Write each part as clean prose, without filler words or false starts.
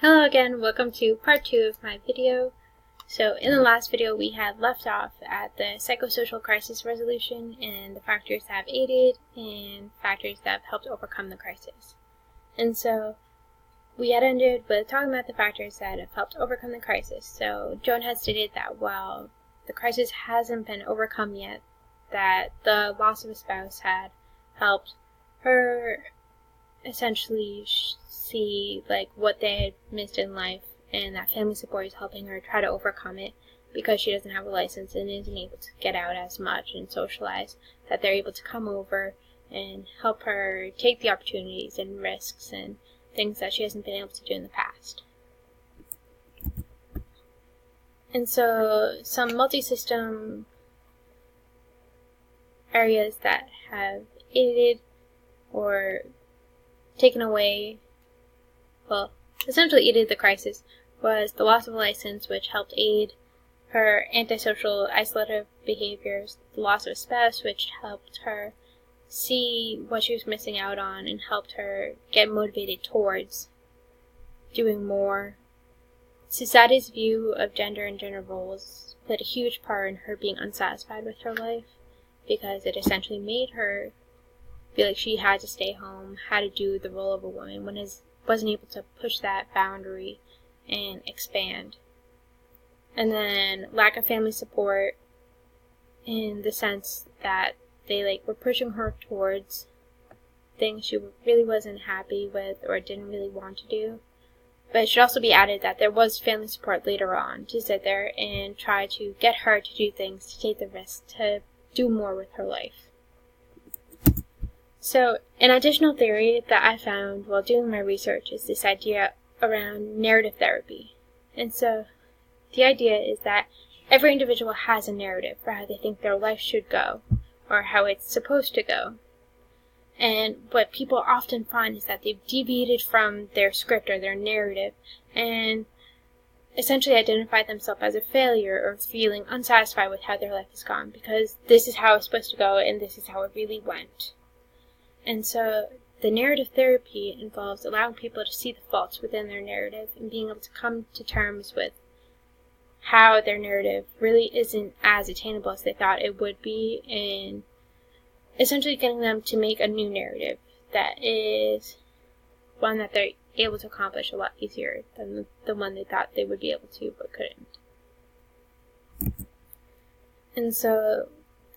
Hello again, welcome to part 2 of my video. So in the last video we had left off at the psychosocial crisis resolution and the factors that have aided and factors that have helped overcome the crisis. And so we had ended with talking about the factors that have helped overcome the crisis. So Joan had stated that while the crisis hasn't been overcome yet, that the loss of a spouse had helped her essentially see what they had missed in life, and that family support is helping her try to overcome it because she doesn't have a license and isn't able to get out as much and socialize, that they're able to come over and help her take the opportunities and risks and things that she hasn't been able to do in the past. And so some multi-system areas that have aided or taken away, well, essentially aided the crisis, was the loss of a license, which helped aid her antisocial, isolative behaviors, the loss of a spouse, which helped her see what she was missing out on and helped her get motivated towards doing more. Society's view of gender and gender roles played a huge part in her being unsatisfied with her life, because it essentially made her feel like she had to stay home, had to do the role of a woman, when wasn't able to push that boundary and expand. And then lack of family support, in the sense that they were pushing her towards things she really wasn't happy with or didn't really want to do. But it should also be added that there was family support later on to sit there and try to get her to do things, to take the risk, to do more with her life. So, an additional theory that I found while doing my research is this idea around narrative therapy. And so, the idea is that every individual has a narrative for how they think their life should go, or how it's supposed to go. And what people often find is that they've deviated from their script or their narrative, and essentially identified themselves as a failure or feeling unsatisfied with how their life has gone, because this is how it's supposed to go and this is how it really went. And so the narrative therapy involves allowing people to see the faults within their narrative and being able to come to terms with how their narrative really isn't as attainable as they thought it would be, and essentially getting them to make a new narrative that is one that they're able to accomplish a lot easier than the one they thought they would be able to but couldn't. And so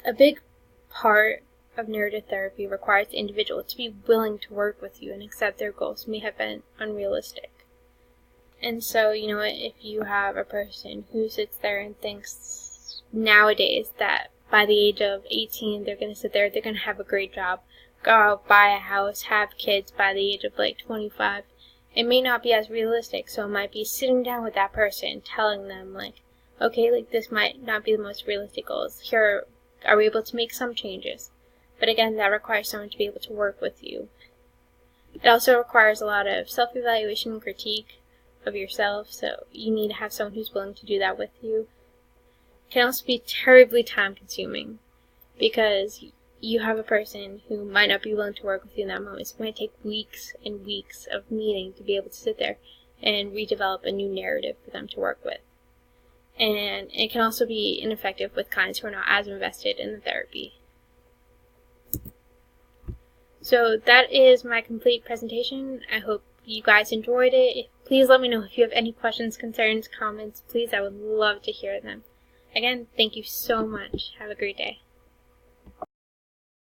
a big part of narrative therapy requires the individual to be willing to work with you and accept their goals may have been unrealistic. And so, if you have a person who sits there and thinks nowadays that by the age of 18 they're going to sit there, they're going to have a great job, go out, buy a house, have kids by the age of 25, it may not be as realistic. So it might be sitting down with that person, telling them okay, this might not be the most realistic goals. Here, are we able to make some changes? But again, that requires someone to be able to work with you. It also requires a lot of self-evaluation and critique of yourself, so you need to have someone who's willing to do that with you. It can also be terribly time-consuming, because you have a person who might not be willing to work with you in that moment. So it might take weeks and weeks of meeting to be able to sit there and redevelop a new narrative for them to work with. And it can also be ineffective with clients who are not as invested in the therapy. So that is my complete presentation. I hope you guys enjoyed it. Please let me know if you have any questions, concerns, comments. Please, I would love to hear them. Again, thank you so much. Have a great day.